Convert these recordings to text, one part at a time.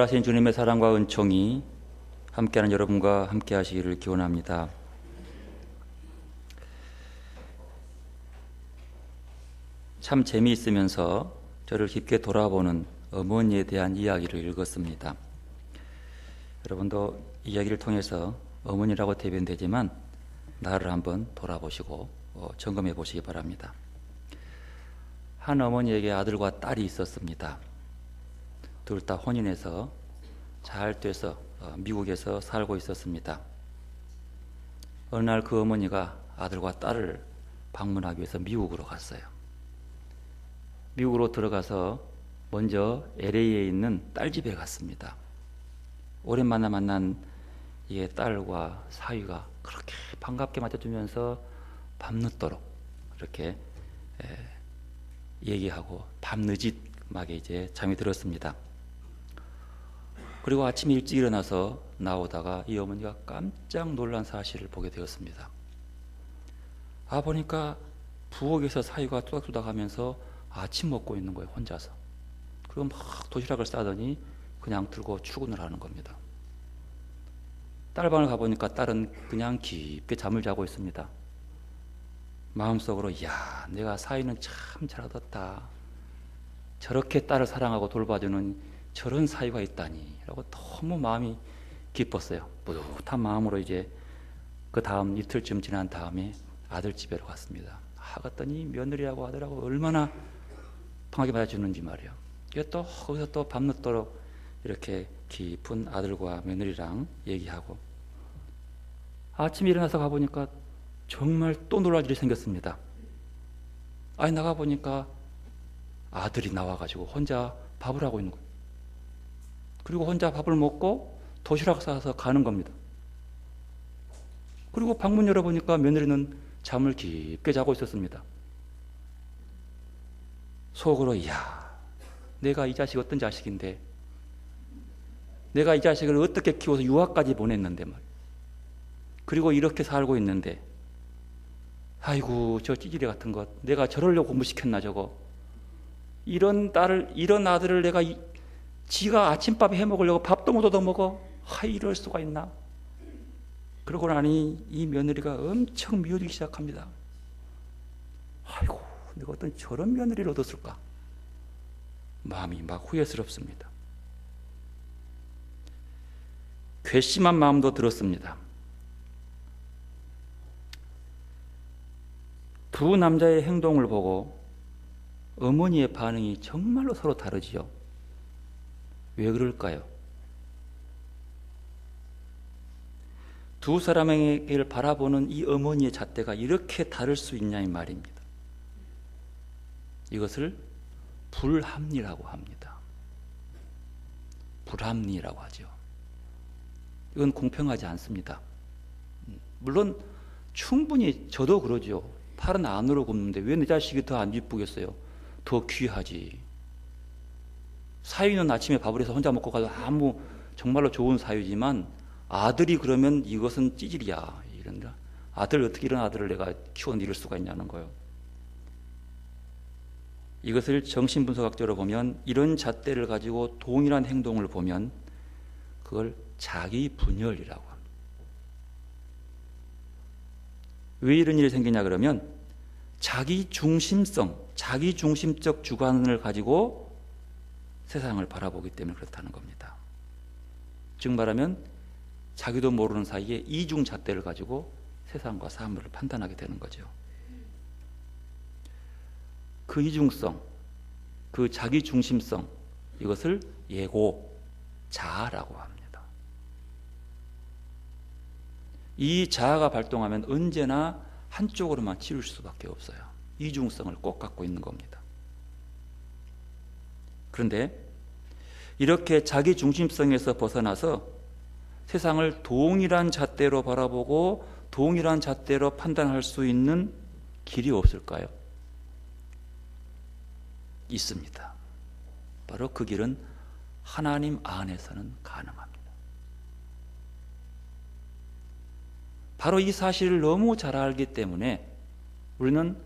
부활하신 주님의 사랑과 은총이 함께하는 여러분과 함께 하시기를 기원합니다. 참 재미있으면서 저를 깊게 돌아보는 어머니에 대한 이야기를 읽었습니다. 여러분도 이야기를 통해서 어머니라고 대변되지만 나를 한번 돌아보시고 점검해 보시기 바랍니다. 한 어머니에게 아들과 딸이 있었습니다. 둘 다 혼인해서 잘 돼서 미국에서 살고 있었습니다. 어느 날 그 어머니가 아들과 딸을 방문하기 위해서 미국으로 갔어요. 미국으로 들어가서 먼저 LA에 있는 딸 집에 갔습니다. 오랜만에 만난 이 딸과 사위가 그렇게 반갑게 맞아주면서 밤늦도록 이렇게 얘기하고 밤늦게 이제 잠이 들었습니다. 그리고 아침 일찍 일어나서 나오다가 이 어머니가 깜짝 놀란 사실을 보게 되었습니다. 보니까 부엌에서 사위가 뚜닥뚜닥 하면서 아침 먹고 있는 거예요, 혼자서. 그리고 막 도시락을 싸더니 그냥 들고 출근을 하는 겁니다. 딸 방을 가보니까 딸은 그냥 깊게 잠을 자고 있습니다. 마음속으로 야, 내가 사위는 참 잘 얻었다. 저렇게 딸을 사랑하고 돌봐주는 저런 사위가 있다니 라고 너무 마음이 기뻤어요. 뿌듯한 마음으로 이제 그 다음 이틀쯤 지난 다음에 아들 집에로 갔습니다. 갔더니 며느리하고 아들하고 얼마나 편하게 맞아주는지 말이에요. 또 거기서 또 밤늦도록 이렇게 깊은 아들과 며느리랑 얘기하고, 아침에 일어나서 가보니까 정말 또 놀랄 일이 생겼습니다. 나가보니까 아들이 나와가지고 혼자 밥을 하고 있는 거예요. 그리고 혼자 밥을 먹고 도시락 싸서 가는 겁니다. 그리고 방문 열어보니까 며느리는 잠을 깊게 자고 있었습니다. 속으로 야, 내가 이 자식이 어떤 자식인데, 내가 이 자식을 어떻게 키워서 유학까지 보냈는데 말이야. 그리고 이렇게 살고 있는데, 아이고 저 찌질이 같은 것, 내가 저러려고 공부시켰나 저거. 이런 아들을 내가 지가 아침밥 해 먹으려고 밥도 못 얻어 먹어. 이럴 수가 있나. 그러고 나니 이 며느리가 엄청 미워지기 시작합니다. 아이고 내가 어떤 저런 며느리를 얻었을까. 마음이 막 후회스럽습니다. 괘씸한 마음도 들었습니다. 두 남자의 행동을 보고 어머니의 반응이 정말로 서로 다르지요. 왜 그럴까요? 두 사람에게를 바라보는 이 어머니의 잣대가 이렇게 다를 수 있냐는 말입니다. 이것을 불합리라고 합니다. 불합리라고 하죠. 이건 공평하지 않습니다. 물론 충분히 저도 그러죠. 팔은 안으로 굽는데 왜 내 자식이 더 안 이쁘겠어요? 더 귀하지. 사위는 아침에 밥을 해서 혼자 먹고 가도 정말로 좋은 사위지만 아들이 그러면 이것은 찌질이야. 이런다. 어떻게 이런 아들을 내가 키워낼 수가 있냐는 거예요. 이것을 정신분석학적으로 보면 이런 잣대를 가지고 동일한 행동을 보면 그걸 자기 분열이라고 합니다. 왜 이런 일이 생기냐 그러면 자기 중심성, 자기 중심적 주관을 가지고 세상을 바라보기 때문에 그렇다는 겁니다. 즉 말하면 자기도 모르는 사이에 이중 잣대를 가지고 세상과 사물을 판단하게 되는 거죠. 그 이중성, 그 자기 중심성, 이것을 예고, 자아라고 합니다. 이 자아가 발동하면 언제나 한쪽으로만 치울 수밖에 없어요. 이중성을 꼭 갖고 있는 겁니다. 그런데 이렇게 자기 중심성에서 벗어나서 세상을 동일한 잣대로 바라보고 동일한 잣대로 판단할 수 있는 길이 없을까요? 있습니다. 바로 그 길은 하나님 안에서는 가능합니다. 바로 이 사실을 너무 잘 알기 때문에 우리는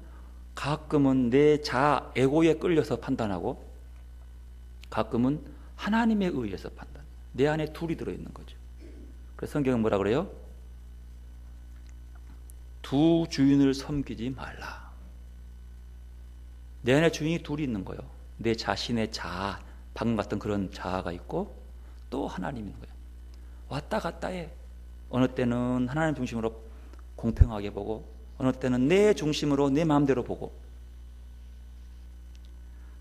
가끔은 내 자아, 에고에 끌려서 판단하고 가끔은 하나님에 의해서 판단. 내 안에 둘이 들어있는 거죠. 그래서 성경은 뭐라 그래요? 두 주인을 섬기지 말라. 내 안에 주인이 둘이 있는 거예요. 내 자신의 자아, 방금 같은 그런 자아가 있고 또 하나님이 있는 거예요. 왔다 갔다 해. 어느 때는 하나님 중심으로 공평하게 보고 어느 때는 내 중심으로 내 마음대로 보고.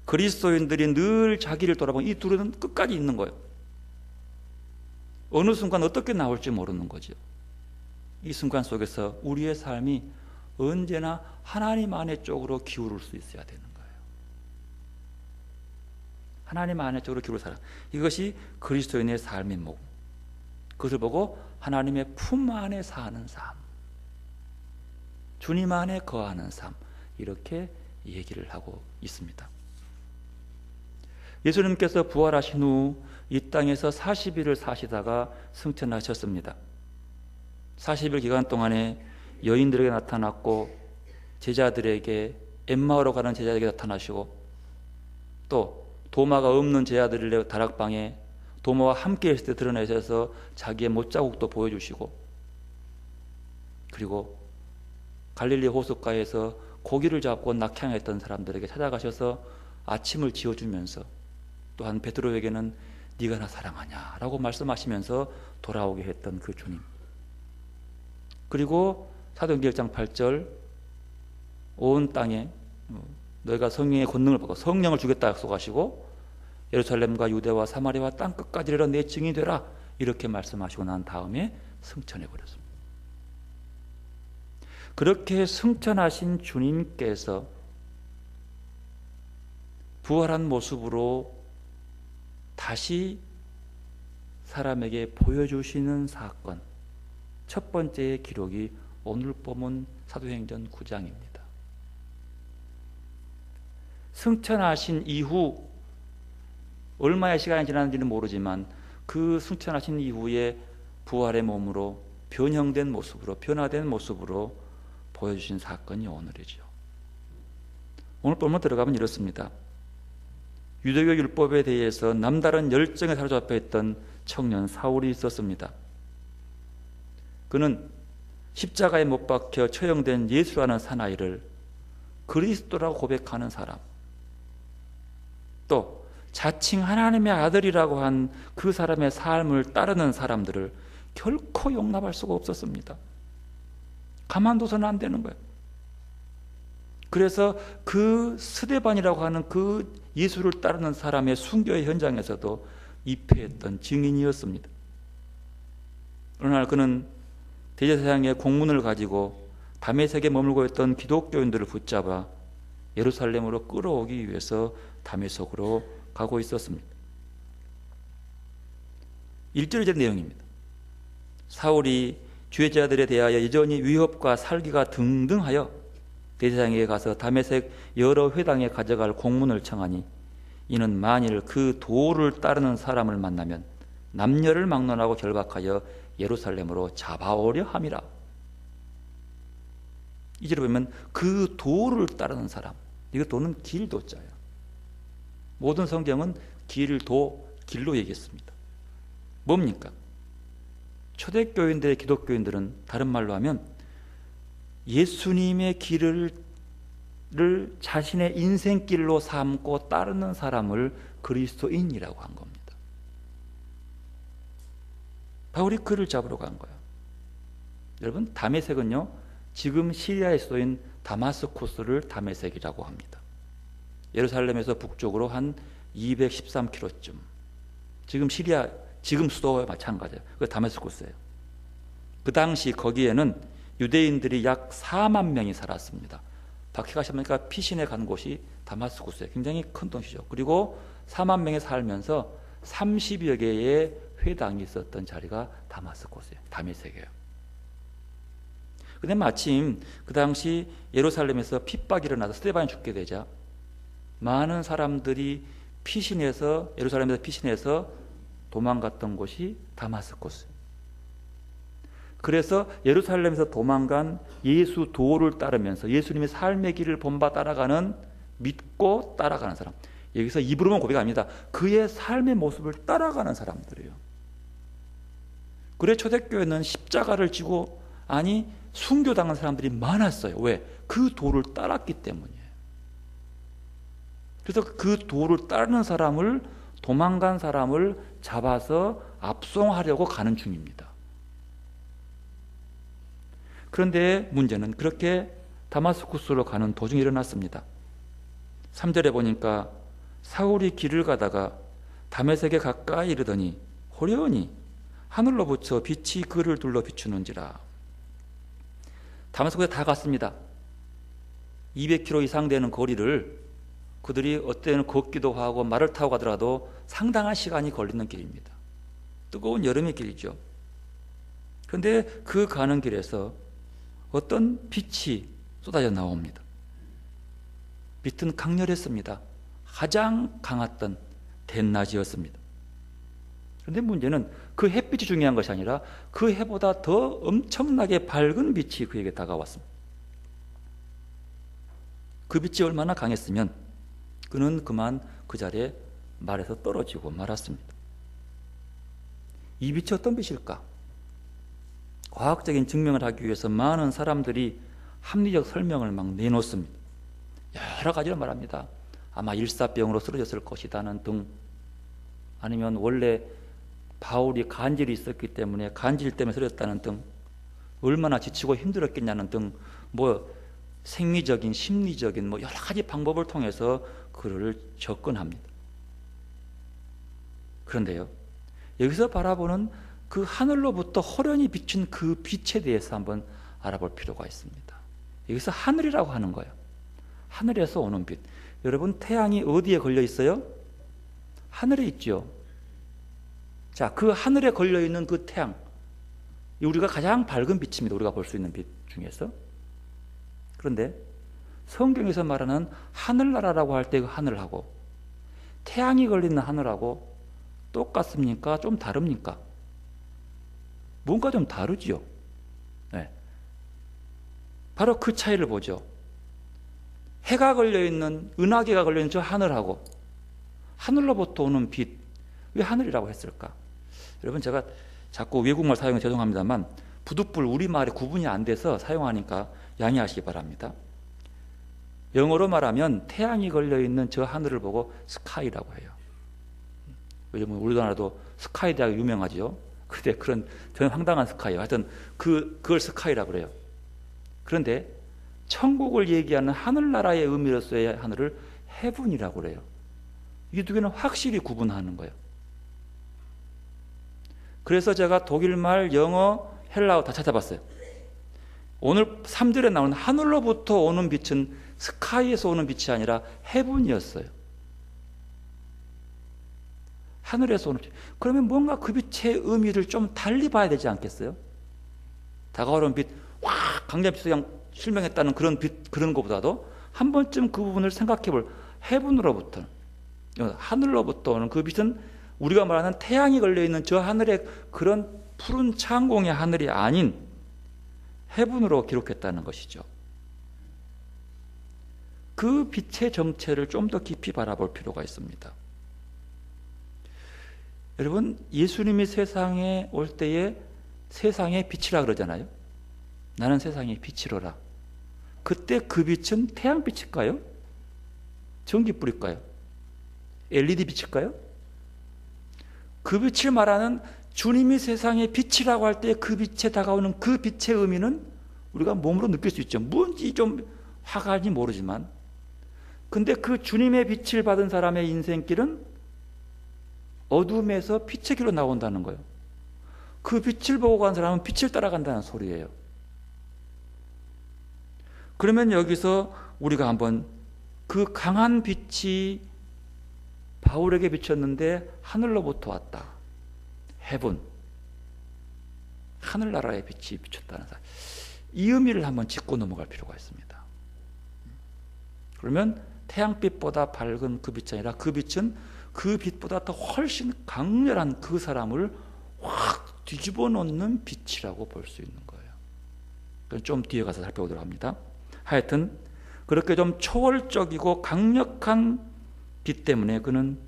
그리스도인들이 늘 자기를 돌아보면 이 둘은 끝까지 있는 거예요. 어느 순간 어떻게 나올지 모르는 거죠. 이 순간 속에서 우리의 삶이 언제나 하나님 안의 쪽으로 기울을 수 있어야 되는 거예요. 하나님 안의 쪽으로 기울을 사람, 이것이 그리스도인의 삶의 목. 그것을 보고 하나님의 품 안에 사는 삶, 주님 안에 거하는 삶, 이렇게 얘기를 하고 있습니다. 예수님께서 부활하신 후 이 땅에서 40일을 사시다가 승천하셨습니다. 40일 기간 동안에 여인들에게 나타났고 제자들에게, 엠마오로 가는 제자들에게 나타나시고, 또 도마가 없는 제자들을 다락방에 도마와 함께 있을 때 드러내셔서 자기의 못자국도 보여주시고, 그리고 갈릴리 호숫가에서 고기를 잡고 낙향했던 사람들에게 찾아가셔서 아침을 지어주면서, 또한 베드로에게는 네가 나 사랑하냐 라고 말씀하시면서 돌아오게 했던 그 주님. 그리고 사도행전 1장 8절 온 땅에 너희가 성령의 권능을 받고 성령을 주겠다 약속하시고 예루살렘과 유대와 사마리아와 땅끝까지 이르러 내 증인이 되라, 이렇게 말씀하시고 난 다음에 승천해 버렸습니다. 그렇게 승천하신 주님께서 부활한 모습으로 다시 사람에게 보여주시는 사건, 첫 번째의 기록이 오늘 본문 사도행전 9장입니다. 승천하신 이후 얼마의 시간이 지났는지는 모르지만 그 승천하신 이후에 부활의 몸으로 변형된 모습으로, 변화된 모습으로 보여주신 사건이 오늘이죠. 오늘 본문 들어가면 이렇습니다. 유대교 율법에 대해서 남다른 열정에 사로잡혀 있던 청년 사울이 있었습니다. 그는 십자가에 못 박혀 처형된 예수라는 사나이를 그리스도라고 고백하는 사람, 또 자칭 하나님의 아들이라고 한 그 사람의 삶을 따르는 사람들을 결코 용납할 수가 없었습니다. 가만둬서는 안 되는 거예요. 그래서 그 스데반이라고 하는 그 예수를 따르는 사람의 순교의 현장에서도 입회했던 증인이었습니다. 어느 날 그는 대제사장의 공문을 가지고 다메섹에 머물고 있던 기독교인들을 붙잡아 예루살렘으로 끌어오기 위해서 다메섹으로 가고 있었습니다. 1절의 내용입니다. 사울이 주의 제자들에 대하여 여전히 위협과 살기가 등등하여 대제사장에게 가서 다메섹 여러 회당에 가져갈 공문을 청하니 이는 만일 그 도를 따르는 사람을 만나면 남녀를 막론하고 결박하여 예루살렘으로 잡아오려 함이라. 이제로 보면 그 도를 따르는 사람, 이거 도는 길도자예요. 모든 성경은 길로 얘기했습니다. 뭡니까? 초대교인들의 기독교인들은 다른 말로 하면 예수님의 길을 자신의 인생길로 삼고 따르는 사람을 그리스도인이라고 한 겁니다. 바울이 그를 잡으러 간 거예요. 여러분, 다메섹은요, 지금 시리아의 수도인 다마스쿠스를 다메섹이라고 합니다. 예루살렘에서 북쪽으로 한 213km쯤. 지금 수도와 마찬가지예요. 그 다메스쿠스예요. 그 당시 거기에는 유대인들이 약 4만 명이 살았습니다. 밖에 가시니까 피신에 간 곳이 다마스쿠스예요. 굉장히 큰 도시죠. 그리고 4만 명이 살면서 30여 개의 회당이 있었던 자리가 다마스쿠스예요. 다메섹이에요. 근데 마침 그 당시 예루살렘에서 핍박이 일어나서 스데반이 죽게 되자 많은 사람들이 예루살렘에서 피신해서 도망갔던 곳이 다마스쿠스. 그래서 예루살렘에서 도망간 예수 도를 따르면서 예수님의 삶의 길을 본바 따라가는, 믿고 따라가는 사람, 여기서 입으로만 고백 아닙니다. 그의 삶의 모습을 따라가는 사람들이에요. 그래 초대교회는 십자가를 지고 순교당한 사람들이 많았어요. 왜? 그 도를 따랐기 때문이에요. 그래서 그 도를 따르는 사람을, 도망간 사람을 잡아서 압송하려고 가는 중입니다. 그런데 문제는 그렇게 다마스쿠스로 가는 도중에 일어났습니다. 3절에 보니까 사울이 길을 가다가 다메섹에 가까이 이르더니 호련히 하늘로부터 빛이 그를 둘러 비추는지라. 다마스쿠스에 다 갔습니다. 200km 이상 되는 거리를 그들이 어때는 걷기도 하고 말을 타고 가더라도 상당한 시간이 걸리는 길입니다. 뜨거운 여름의 길이죠. 그런데 그 가는 길에서 어떤 빛이 쏟아져 나옵니다. 빛은 강렬했습니다. 가장 강했던 대낮이었습니다. 그런데 문제는 그 햇빛이 중요한 것이 아니라 그 해보다 더 엄청나게 밝은 빛이 그에게 다가왔습니다. 그 빛이 얼마나 강했으면 그는 그만 그 자리에 말에서 떨어지고 말았습니다. 이 빛이 어떤 빛일까? 과학적인 증명을 하기 위해서 많은 사람들이 합리적 설명을 막 내놓습니다. 여러 가지를 말합니다. 아마 일사병으로 쓰러졌을 것이다는 등, 아니면 원래 바울이 간질이 있었기 때문에 간질 때문에 쓰러졌다는 등, 얼마나 지치고 힘들었겠냐는 등, 생리적인, 심리적인 여러 가지 방법을 통해서 그를 접근합니다. 그런데요, 여기서 바라보는 그 하늘로부터 호련히 비친 그 빛에 대해서 한번 알아볼 필요가 있습니다. 여기서 하늘이라고 하는 거예요. 하늘에서 오는 빛. 여러분, 태양이 어디에 걸려 있어요? 하늘에 있죠. 자, 그 하늘에 걸려 있는 그 태양, 우리가 가장 밝은 빛입니다. 우리가 볼 수 있는 빛 중에서. 그런데 성경에서 말하는 하늘나라라고 할 때 그 하늘하고 태양이 걸리는 하늘하고 똑같습니까? 좀 다릅니까? 뭔가 좀 다르지요. 네. 바로 그 차이를 보죠. 해가 걸려있는, 은하계가 걸려있는 저 하늘하고 하늘로부터 오는 빛, 왜 하늘이라고 했을까? 여러분, 제가 자꾸 외국말 사용해 죄송합니다만 부득불 우리말에 구분이 안 돼서 사용하니까 양해하시기 바랍니다. 영어로 말하면 태양이 걸려있는 저 하늘을 보고 스카이라고 해요. 요즘 우리나라도 스카이 대학이 유명하죠. 그런데 그런 저는 황당한 스카이예요. 하여튼 그걸 스카이라고 그래요. 그런데 천국을 얘기하는 하늘나라의 의미로서의 하늘을 헤븐이라고 그래요. 이 두 개는 확실히 구분하는 거예요. 그래서 제가 독일말, 영어, 헬라어 다 찾아봤어요. 오늘 3절에 나오는 하늘로부터 오는 빛은 스카이에서 오는 빛이 아니라 헤븐이었어요. 하늘에서 오는 빛. 그러면 뭔가 그 빛의 의미를 좀 달리 봐야 되지 않겠어요? 다가오는 빛, 강렬빛이 그냥 실명했다는 그런 빛, 그런 것보다도 한 번쯤 그 부분을 생각해 볼, 헤븐으로부터, 하늘로부터 오는 그 빛은 우리가 말하는 태양이 걸려있는 저 하늘의 그런 푸른 창공의 하늘이 아닌 헤븐으로 기록했다는 것이죠. 그 빛의 정체를 좀 더 깊이 바라볼 필요가 있습니다. 여러분, 예수님이 세상에 올 때에 세상의 빛이라 그러잖아요. 나는 세상의 빛이로라. 그때 그 빛은 태양빛일까요? 전기불일까요? LED 빛일까요? 그 빛을 말하는 주님이 세상의 빛이라고 할 때 그 빛에 다가오는 그 빛의 의미는 우리가 몸으로 느낄 수 있죠. 뭔지 좀 화가인지 모르지만, 근데 그 주님의 빛을 받은 사람의 인생길은 어둠에서 빛의 길로 나온다는 거예요. 그 빛을 보고 간 사람은 빛을 따라간다는 소리예요. 그러면 여기서 우리가 한번 그 강한 빛이 바울에게 비쳤는데 하늘로부터 왔다. 헤븐, 하늘나라의 빛이 비쳤다는 사실, 이 의미를 한번 짚고 넘어갈 필요가 있습니다. 그러면 태양빛보다 밝은 그 빛이 아니라 그 빛은 그 빛보다 더 훨씬 강렬한 그 사람을 확 뒤집어 놓는 빛이라고 볼 수 있는 거예요. 그건 좀 뒤에 가서 살펴보도록 합니다. 하여튼 그렇게 좀 초월적이고 강력한 빛 때문에 그는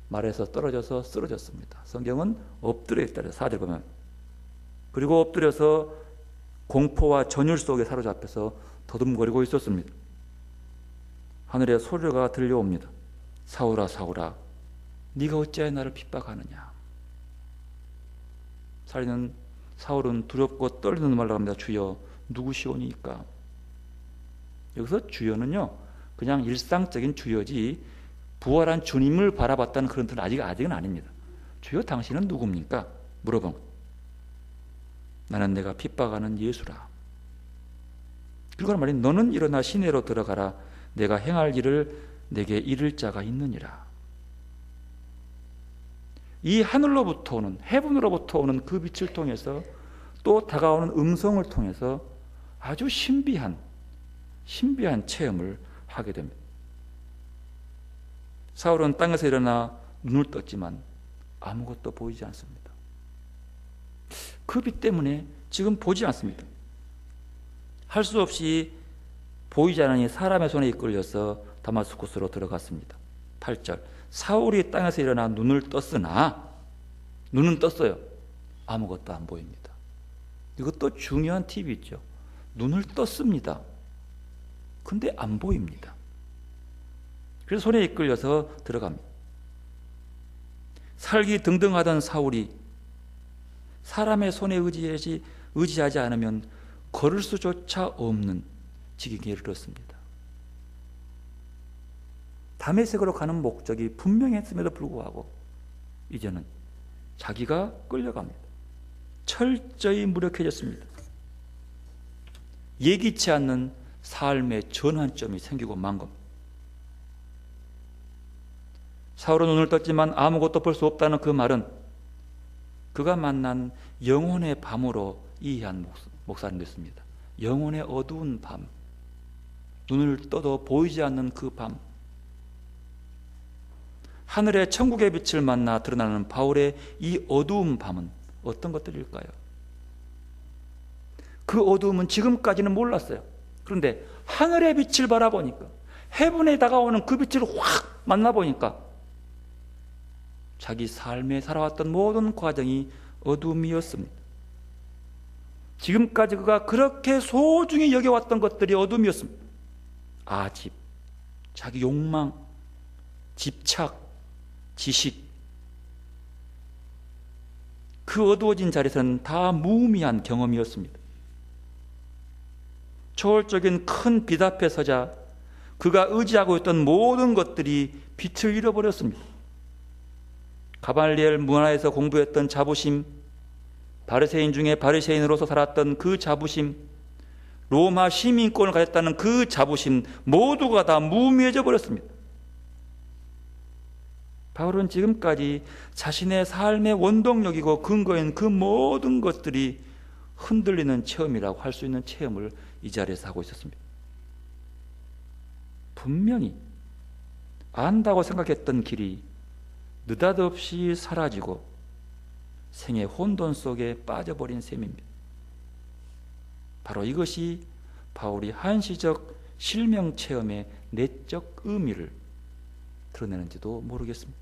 말에서 떨어져서 쓰러졌습니다. 성경은 엎드려 있다. 4절 보면 그리고 엎드려서 공포와 전율 속에 사로잡혀서 더듬거리고 있었습니다. 하늘에 소리가 들려옵니다. 사울아 사울아 네가 어찌하여 나를 핍박하느냐. 사울은 두렵고 떨리는 말로 합니다. 주여 누구시오니까. 여기서 주여는요 그냥 일상적인 주여지 부활한 주님을 바라봤다는 그런 뜻은 아직은 아닙니다. 주여 당신은 누굽니까? 물어본 것. 나는 내가 핍박하는 예수라. 그리고 말이 너는 일어나 시내로 들어가라. 내가 행할 일을 내게 이를 자가 있느니라. 이 하늘로부터 오는 헤븐으로부터 오는 그 빛을 통해서 또 다가오는 음성을 통해서 아주 신비한 체험을 하게 됩니다. 사울은 땅에서 일어나 눈을 떴지만 아무것도 보이지 않습니다. 그 빛 때문에 지금 보지 않습니다. 할 수 없이 보이지 않으니 사람의 손에 이끌려서 다마스쿠스로 들어갔습니다. 8절 사울이 땅에서 일어나 눈을 떴으나 눈은 떴어요. 아무것도 안 보입니다. 이것도 중요한 팁이 있죠. 눈을 떴습니다. 근데 안 보입니다. 그래서 손에 이끌려서 들어갑니다. 살기 등등하던 사울이 사람의 손에 의지하지 않으면 걸을 수조차 없는 지경에 이르렀습니다. 다메섹으로 가는 목적이 분명했음에도 불구하고 이제는 자기가 끌려갑니다. 철저히 무력해졌습니다. 예기치 않는 삶의 전환점이 생기고 만 겁니다. 사울은 눈을 떴지만 아무것도 볼 수 없다는 그 말은 그가 만난 영혼의 밤으로 이해한 목사님이었습니다. 영혼의 어두운 밤, 눈을 떠도 보이지 않는 그 밤, 하늘의 천국의 빛을 만나 드러나는 바울의 이 어두운 밤은 어떤 것들일까요? 그 어두움은 지금까지는 몰랐어요. 그런데 하늘의 빛을 바라보니까, 헤븐에 다가오는 그 빛을 확 만나보니까 자기 삶에 살아왔던 모든 과정이 어둠이었습니다. 지금까지 그가 그렇게 소중히 여겨왔던 것들이 어둠이었습니다. 아집, 자기 욕망, 집착, 지식, 그 어두워진 자리에서는 다 무의미한 경험이었습니다. 초월적인 큰 빛 앞에 서자 그가 의지하고 있던 모든 것들이 빛을 잃어버렸습니다. 가말리엘 문화에서 공부했던 자부심, 바리새인 중에 바리새인으로서 살았던 그 자부심, 로마 시민권을 가졌다는 그 자부심 모두가 다 무의미해져 버렸습니다. 바울은 지금까지 자신의 삶의 원동력이고 근거인 그 모든 것들이 흔들리는 체험이라고 할 수 있는 체험을 이 자리에서 하고 있었습니다. 분명히 안다고 생각했던 길이 느닷없이 사라지고 생의 혼돈 속에 빠져버린 셈입니다. 바로 이것이 바울이 한시적 실명 체험의 내적 의미를 드러내는지도 모르겠습니다.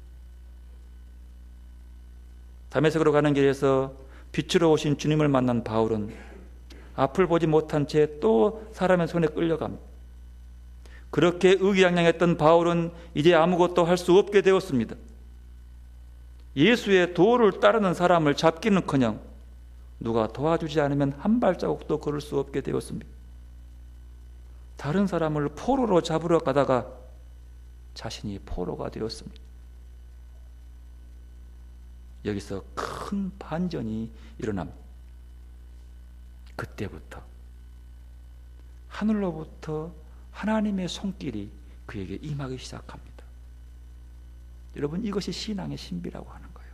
다메섹으로 가는 길에서 빛으로 오신 주님을 만난 바울은 앞을 보지 못한 채 또 사람의 손에 끌려갑니다. 그렇게 의기양양했던 바울은 이제 아무것도 할 수 없게 되었습니다. 예수의 도를 따르는 사람을 잡기는커녕 누가 도와주지 않으면 한 발자국도 걸을 수 없게 되었습니다. 다른 사람을 포로로 잡으러 가다가 자신이 포로가 되었습니다. 여기서 큰 반전이 일어납니다. 그때부터 하늘로부터 하나님의 손길이 그에게 임하기 시작합니다. 여러분, 이것이 신앙의 신비라고 하는 거예요.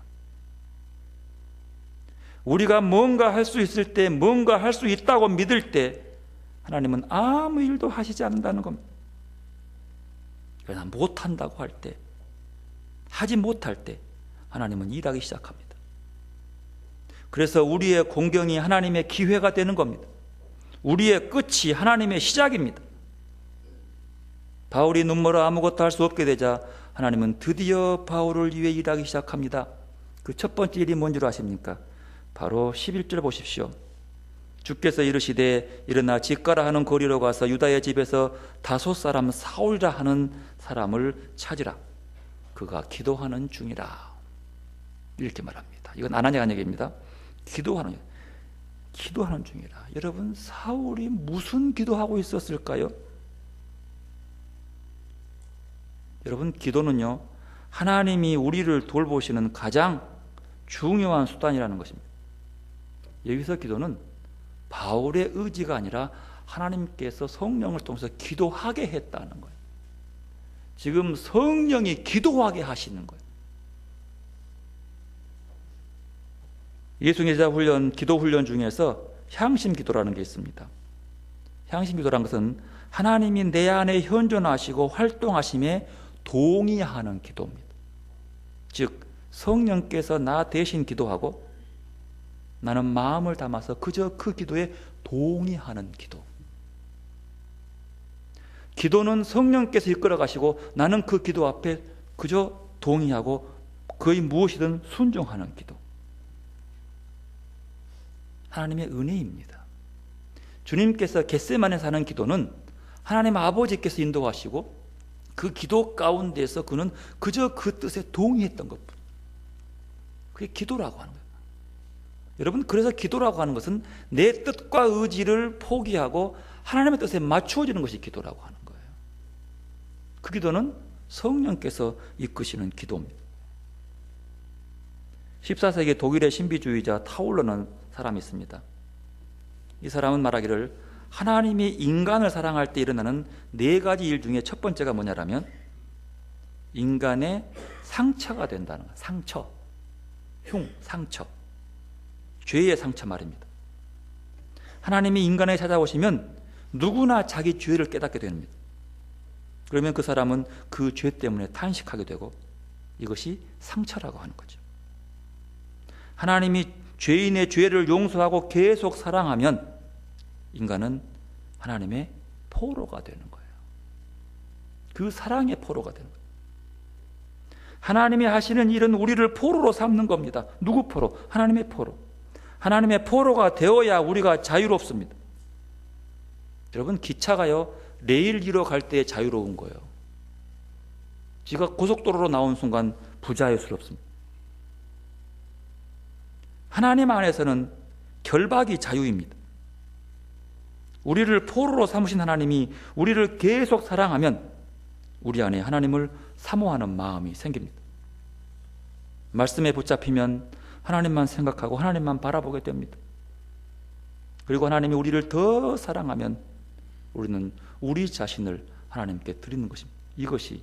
우리가 뭔가 할 수 있을 때, 뭔가 할 수 있다고 믿을 때 하나님은 아무 일도 하시지 않는다는 겁니다. 그러나 못한다고 할 때, 하지 못할 때 하나님은 일하기 시작합니다. 그래서 우리의 공경이 하나님의 기회가 되는 겁니다. 우리의 끝이 하나님의 시작입니다. 바울이 눈멀어 아무것도 할 수 없게 되자 하나님은 드디어 바울을 위해 일하기 시작합니다. 그 첫 번째 일이 뭔 줄 아십니까? 바로 11절 보십시오. 주께서 이르시되 일어나 집가라 하는 거리로 가서 유다의 집에서 다소 사람 사울이라 하는 사람을 찾으라. 그가 기도하는 중이라. 이렇게 말합니다. 이건 아나니아 한 얘기입니다. 기도하는 중이라. 여러분, 사울이 무슨 기도하고 있었을까요? 여러분, 기도는요, 하나님이 우리를 돌보시는 가장 중요한 수단이라는 것입니다. 여기서 기도는 바울의 의지가 아니라 하나님께서 성령을 통해서 기도하게 했다는 거예요. 지금 성령이 기도하게 하시는 거예요. 예수님의 제자 훈련, 기도 훈련 중에서 향심 기도라는 게 있습니다. 향심 기도라는 것은 하나님이 내 안에 현존하시고 활동하심에 동의하는 기도입니다. 즉, 성령께서 나 대신 기도하고 나는 마음을 담아서 그저 그 기도에 동의하는 기도. 기도는 성령께서 이끌어 가시고 나는 그 기도 앞에 그저 동의하고 거의 무엇이든 순종하는 기도. 하나님의 은혜입니다. 주님께서 겟세마네에서 하는 기도는 하나님 아버지께서 인도하시고 그 기도 가운데서 그는 그저 그 뜻에 동의했던 것뿐. 그게 기도라고 하는 거예요. 여러분, 그래서 기도라고 하는 것은 내 뜻과 의지를 포기하고 하나님의 뜻에 맞추어지는 것이 기도라고 하는 거예요. 그 기도는 성령께서 이끄시는 기도입니다. 14세기 독일의 신비주의자 타울러는 사람이 있습니다. 이 사람은 말하기를 하나님이 인간을 사랑할 때 일어나는 4가지 일 중에 첫 번째가 뭐냐라면 인간의 상처가 된다는 거예요. 상처. 죄의 상처 말입니다. 하나님이 인간에 찾아오시면 누구나 자기 죄를 깨닫게 됩니다. 그러면 그 사람은 그 죄 때문에 탄식하게 되고 이것이 상처라고 하는 거죠. 하나님이 죄인의 죄를 용서하고 계속 사랑하면 인간은 하나님의 포로가 되는 거예요. 그 사랑의 포로가 되는 거예요. 하나님이 하시는 일은 우리를 포로로 삼는 겁니다. 누구 포로? 하나님의 포로. 하나님의 포로가 되어야 우리가 자유롭습니다. 여러분, 기차가요, 레일 위로 갈 때 자유로운 거예요. 지가 고속도로로 나온 순간 부자유스럽습니다. 하나님 안에서는 결박이 자유입니다. 우리를 포로로 삼으신 하나님이 우리를 계속 사랑하면 우리 안에 하나님을 사모하는 마음이 생깁니다. 말씀에 붙잡히면 하나님만 생각하고 하나님만 바라보게 됩니다. 그리고 하나님이 우리를 더 사랑하면 우리는 우리 자신을 하나님께 드리는 것입니다. 이것이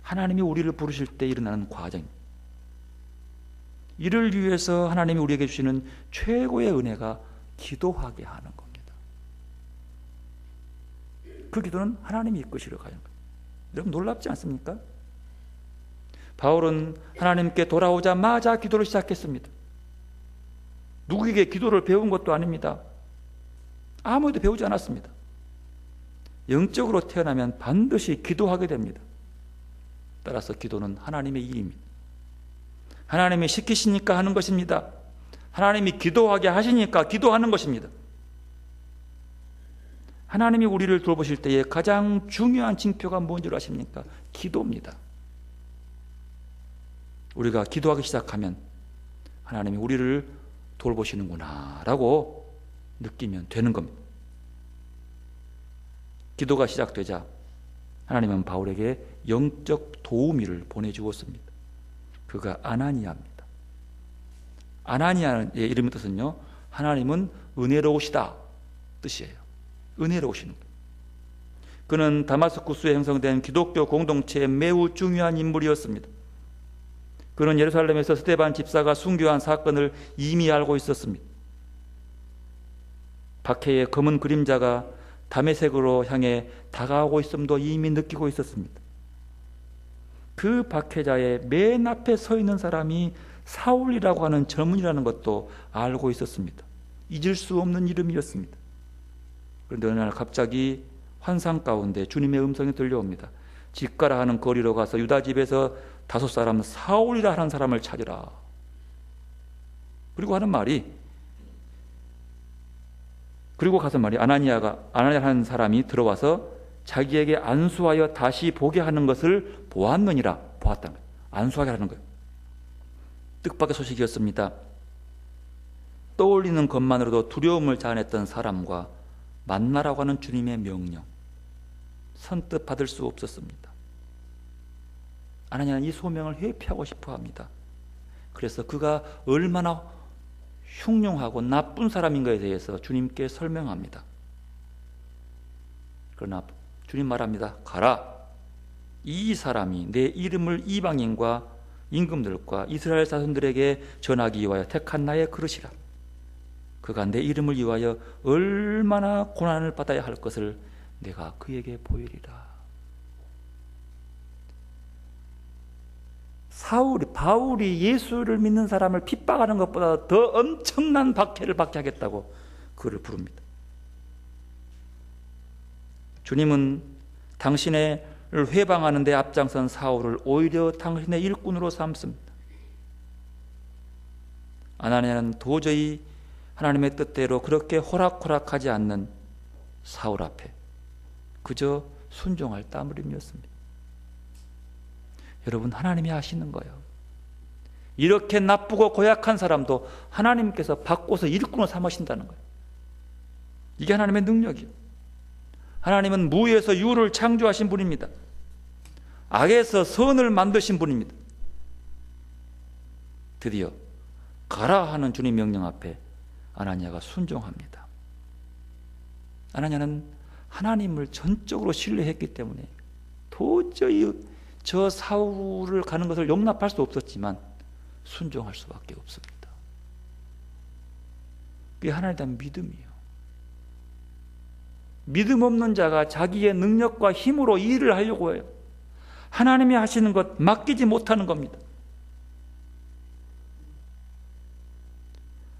하나님이 우리를 부르실 때 일어나는 과정입니다. 이를 위해서 하나님이 우리에게 주시는 최고의 은혜가 기도하게 하는 겁니다. 그 기도는 하나님이 이끄시러 가는 거예요. 여러분, 놀랍지 않습니까? 바울은 하나님께 돌아오자마자 기도를 시작했습니다. 누구에게 기도를 배운 것도 아닙니다. 아무에도 배우지 않았습니다. 영적으로 태어나면 반드시 기도하게 됩니다. 따라서 기도는 하나님의 일입니다. 하나님이 시키시니까 하는 것입니다. 하나님이 기도하게 하시니까 기도하는 것입니다. 하나님이 우리를 돌보실 때에 가장 중요한 징표가 뭔지 아십니까? 기도입니다. 우리가 기도하기 시작하면 하나님이 우리를 돌보시는구나 라고 느끼면 되는 겁니다. 기도가 시작되자 하나님은 바울에게 영적 도우미를 보내주었습니다. 그가 아나니아입니다. 아나니아의 이름의 뜻은요, 하나님은 은혜로우시다 뜻이에요. 은혜로우시는 거예요. 그는 다마스쿠스에 형성된 기독교 공동체의 매우 중요한 인물이었습니다. 그는 예루살렘에서 스데반 집사가 순교한 사건을 이미 알고 있었습니다. 박해의 검은 그림자가 다메섹으로 향해 다가오고 있음도 이미 느끼고 있었습니다. 그 박해자의 맨 앞에 서 있는 사람이 사울이라고 하는 젊은이라는 것도 알고 있었습니다. 잊을 수 없는 이름이었습니다. 그런데 어느 날 갑자기 환상 가운데 주님의 음성이 들려옵니다. 집가라 하는 거리로 가서 유다 집에서 5 사람 사울이라 하는 사람을 찾으라. 그리고 가서 말이 아나니아라는 사람이 들어와서 자기에게 안수하여 다시 보게 하는 것을 보았느니라. 보았다는 거예요. 안수하게 하는 거예요. 뜻밖의 소식이었습니다. 떠올리는 것만으로도 두려움을 자아냈던 사람과 만나라고 하는 주님의 명령, 선뜻 받을 수 없었습니다. 아나니아는 이 소명을 회피하고 싶어 합니다. 그래서 그가 얼마나 흉흉하고 나쁜 사람인가에 대해서 주님께 설명합니다. 그러나 주님 말합니다. 가라. 이 사람이 내 이름을 이방인과 임금들과 이스라엘 자손들에게 전하기 위하여 택한 나의 그릇이라. 그가 내 이름을 위하여 얼마나 고난을 받아야 할 것을 내가 그에게 보이리라. 바울이 예수를 믿는 사람을 핍박하는 것보다 더 엄청난 박해를 받게 하겠다고 그를 부릅니다. 주님은 당신을 회방하는 데 앞장선 사울을 오히려 당신의 일꾼으로 삼습니다. 아나니아는 도저히 하나님의 뜻대로 그렇게 호락호락하지 않는 사울 앞에 그저 순종할 따름이었습니다. 여러분, 하나님이 하시는 거예요. 이렇게 나쁘고 고약한 사람도 하나님께서 바꿔서 일꾼으로 삼으신다는 거예요. 이게 하나님의 능력이에요. 하나님은 무에서 유를 창조하신 분입니다. 악에서 선을 만드신 분입니다. 드디어 가라 하는 주님 명령 앞에 아나니아가 순종합니다. 아나니아는 하나님을 전적으로 신뢰했기 때문에 도저히 저 사울을 가는 것을 용납할 수 없었지만 순종할 수밖에 없습니다. 그게 하나님에 대한 믿음이에요. 믿음 없는 자가 자기의 능력과 힘으로 일을 하려고 해요. 하나님이 하시는 것 맡기지 못하는 겁니다.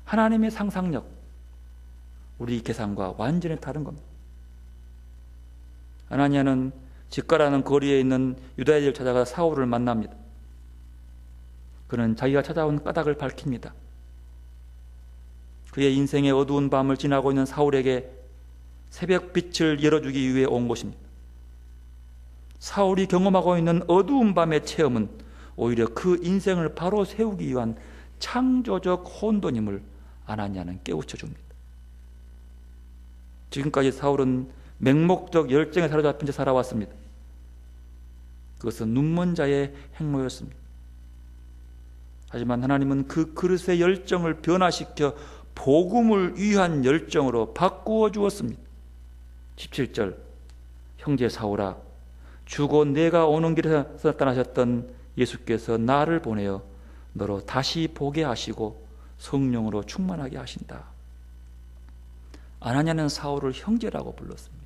하나님의 상상력, 우리 계산과 완전히 다른 겁니다. 아나니아는 집가라는 거리에 있는 유다인을 찾아가 사울을 만납니다. 그는 자기가 찾아온 까닭을 밝힙니다. 그의 인생의 어두운 밤을 지나고 있는 사울에게 새벽빛을 열어주기 위해 온 것입니다. 사울이 경험하고 있는 어두운 밤의 체험은 오히려 그 인생을 바로 세우기 위한 창조적 혼돈임을 아나니아는 깨우쳐 줍니다. 지금까지 사울은 맹목적 열정에 사로잡힌 채 살아왔습니다. 그것은 눈먼 자의 행모였습니다. 하지만 하나님은 그 그릇의 열정을 변화시켜 복음을 위한 열정으로 바꾸어 주었습니다. 17절, 형제 사울아, 주고 내가 오는 길에서 나타나셨던 예수께서 나를 보내어 너로 다시 보게 하시고 성령으로 충만하게 하신다. 아나니아는 사울을 형제라고 불렀습니다.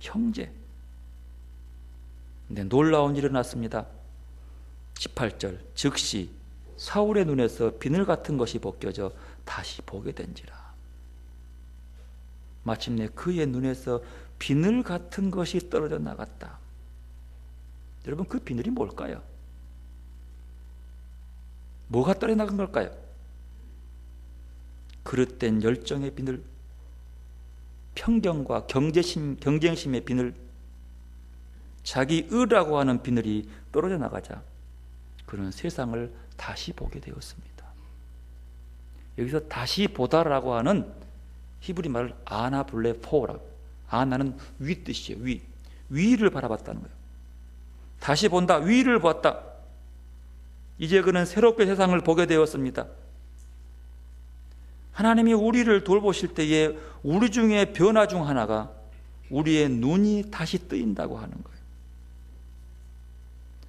형제. 근데 놀라운 일이 일어났습니다. 18절, 즉시 사울의 눈에서 비늘 같은 것이 벗겨져 다시 보게 된지라. 마침내 그의 눈에서 비늘 같은 것이 떨어져 나갔다. 여러분, 그 비늘이 뭘까요? 뭐가 떨어져 나간 걸까요? 그릇된 열정의 비늘, 편견과 경쟁심의 비늘, 자기 의라고 하는 비늘이 떨어져 나가자 그는 세상을 다시 보게 되었습니다. 여기서 다시 보다라고 하는 히브리 말을 아나블레포라, 아나는 위 뜻이에요. 위를 바라봤다는 거예요. 다시 본다, 위를 보았다. 이제 그는 새롭게 세상을 보게 되었습니다. 하나님이 우리를 돌보실 때에 우리 중에 변화 중 하나가 우리의 눈이 다시 뜨인다고 하는 거예요.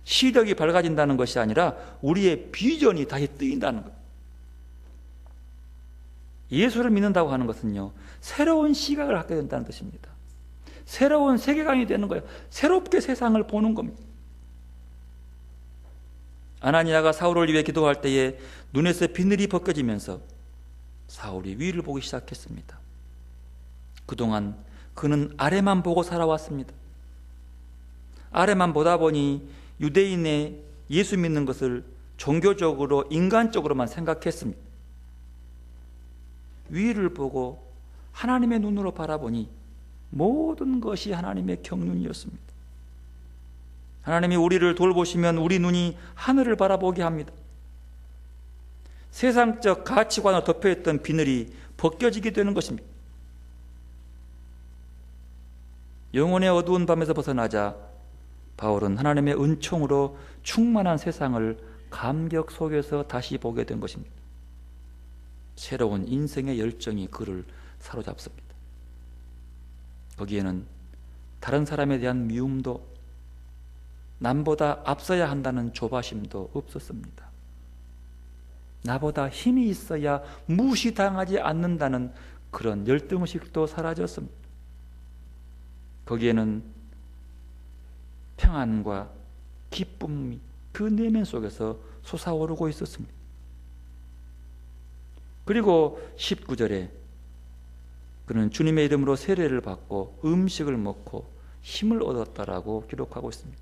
시력이 밝아진다는 것이 아니라 우리의 비전이 다시 뜨인다는 거예요. 예수를 믿는다고 하는 것은요, 새로운 시각을 갖게 된다는 뜻입니다. 새로운 세계관이 되는 거예요. 새롭게 세상을 보는 겁니다. 아나니아가 사울을 위해 기도할 때에 눈에서 비늘이 벗겨지면서 사울이 위를 보기 시작했습니다. 그동안 그는 아래만 보고 살아왔습니다. 아래만 보다 보니 유대인의 예수 믿는 것을 종교적으로 인간적으로만 생각했습니다. 위를 보고 하나님의 눈으로 바라보니 모든 것이 하나님의 경륜이었습니다. 하나님이 우리를 돌보시면 우리 눈이 하늘을 바라보게 합니다. 세상적 가치관을 덮여있던 비늘이 벗겨지게 되는 것입니다. 영혼의 어두운 밤에서 벗어나자 바울은 하나님의 은총으로 충만한 세상을 감격 속에서 다시 보게 된 것입니다. 새로운 인생의 열정이 그를 사로잡습니다. 거기에는 다른 사람에 대한 미움도, 남보다 앞서야 한다는 조바심도 없었습니다. 나보다 힘이 있어야 무시당하지 않는다는 그런 열등의식도 사라졌습니다. 거기에는 평안과 기쁨이 그 내면 속에서 솟아오르고 있었습니다. 그리고 19절에 그는 주님의 이름으로 세례를 받고 음식을 먹고 힘을 얻었다라고 기록하고 있습니다.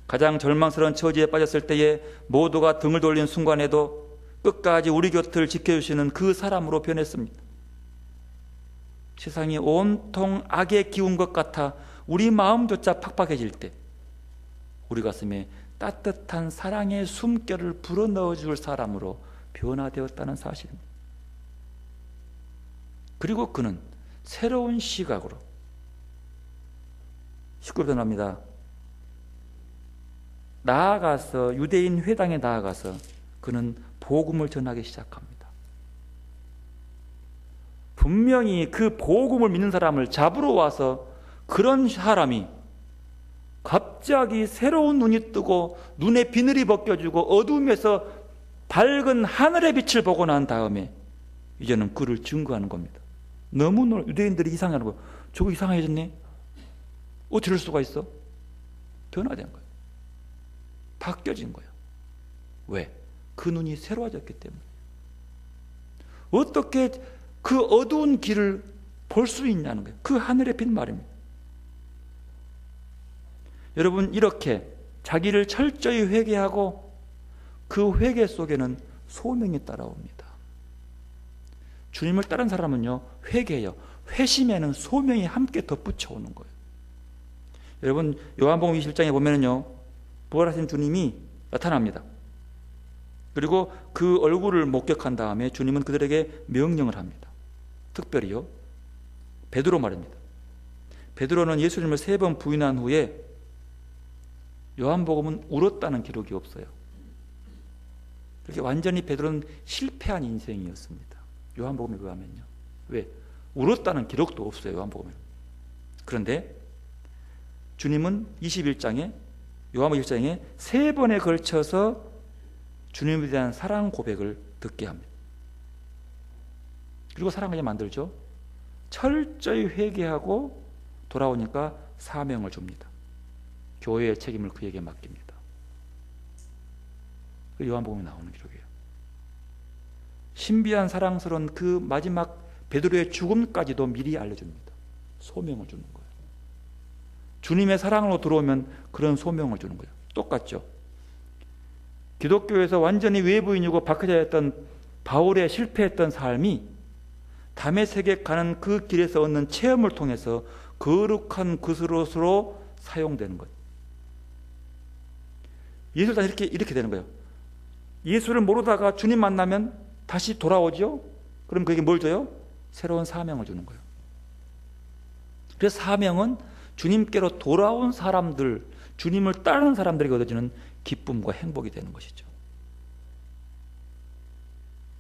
가장 절망스러운 처지에 빠졌을 때에 모두가 등을 돌린 순간에도 끝까지 우리 곁을 지켜주시는 그 사람으로 변했습니다. 세상이 온통 악에 기운 것 같아 우리 마음조차 팍팍해질 때 우리 가슴에 따뜻한 사랑의 숨결을 불어넣어 줄 사람으로 변화되었다는 사실입니다. 그리고 그는 새로운 시각으로 19절 변합니다. 나아가서 유대인 회당에 나아가서 그는 복음을 전하기 시작합니다. 분명히 그 복음을 믿는 사람을 잡으러 와서 그런 사람이 갑자기 새로운 눈이 뜨고 눈에 비늘이 벗겨지고 어둠에서 밝은 하늘의 빛을 보고 난 다음에 이제는 그를 증거하는 겁니다. 너무 유대인들이 이상해하는 거예요. 저거 이상해졌네? 어떻게 이럴 수가 있어? 변화된 거예요. 바뀌어진 거예요. 왜? 그 눈이 새로워졌기 때문에. 어떻게 그 어두운 길을 볼 수 있냐는 거예요. 그 하늘의 빛 말입니다. 여러분, 이렇게 자기를 철저히 회개하고 그 회개 속에는 소명이 따라옵니다. 주님을 따른 사람은요, 회개요. 회심에는 소명이 함께 덧붙여 오는 거예요. 여러분, 요한복음 27장에 보면은요, 부활하신 주님이 나타납니다. 그리고 그 얼굴을 목격한 다음에 주님은 그들에게 명령을 합니다. 특별히요, 베드로 말입니다. 베드로는 예수님을 3번 부인한 후에 요한복음은 울었다는 기록이 없어요. 그렇게 완전히 베드로는 실패한 인생이었습니다. 요한복음에 의하면요. 왜? 울었다는 기록도 없어요. 요한복음에. 그런데 주님은 21장에 요한복음 21장에 3번에 걸쳐서 주님에 대한 사랑 고백을 듣게 합니다. 그리고 사랑하게 만들죠. 철저히 회개하고 돌아오니까 사명을 줍니다. 교회의 책임을 그에게 맡깁니다. 그 요한복음에 나오는 기록이에요. 신비한 사랑스러운 그 마지막 베드로의 죽음까지도 미리 알려줍니다. 소명을 주는 거예요. 주님의 사랑으로 들어오면 그런 소명을 주는 거예요. 똑같죠. 기독교에서 완전히 외부인이고 박해자였던 바울의 실패했던 삶이 다메섹에 가는 그 길에서 얻는 체험을 통해서 거룩한 그릇으로 사용되는 거예요. 예수를 다시 이렇게 되는 거예요. 예수를 모르다가 주님 만나면 다시 돌아오죠. 그럼 그에게 뭘 줘요? 새로운 사명을 주는 거예요. 그래서 사명은 주님께로 돌아온 사람들, 주님을 따르는 사람들에게 얻어지는 기쁨과 행복이 되는 것이죠.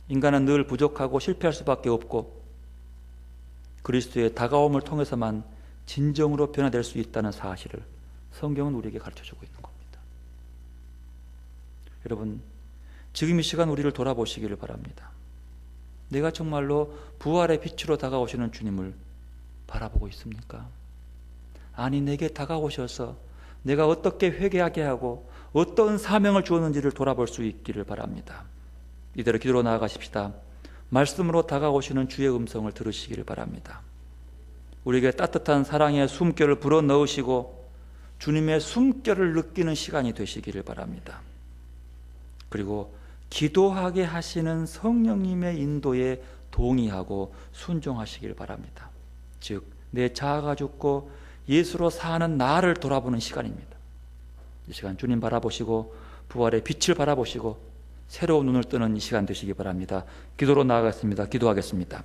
인간은 늘 부족하고 실패할 수밖에 없고 그리스도의 다가옴을 통해서만 진정으로 변화될 수 있다는 사실을 성경은 우리에게 가르쳐주고 있는 겁니다. 여러분, 지금 이 시간 우리를 돌아보시기를 바랍니다. 내가 정말로 부활의 빛으로 다가오시는 주님을 바라보고 있습니까? 아니, 내게 다가오셔서 내가 어떻게 회개하게 하고 어떤 사명을 주었는지를 돌아볼 수 있기를 바랍니다. 이대로 기도로 나아가십시다. 말씀으로 다가오시는 주의 음성을 들으시기를 바랍니다. 우리에게 따뜻한 사랑의 숨결을 불어넣으시고 주님의 숨결을 느끼는 시간이 되시기를 바랍니다. 그리고 기도하게 하시는 성령님의 인도에 동의하고 순종하시길 바랍니다. 즉, 내 자아가 죽고 예수로 사는 나를 돌아보는 시간입니다. 이 시간 주님 바라보시고 부활의 빛을 바라보시고 새로운 눈을 뜨는 이 시간 되시기 바랍니다. 기도로 나아가겠습니다. 기도하겠습니다.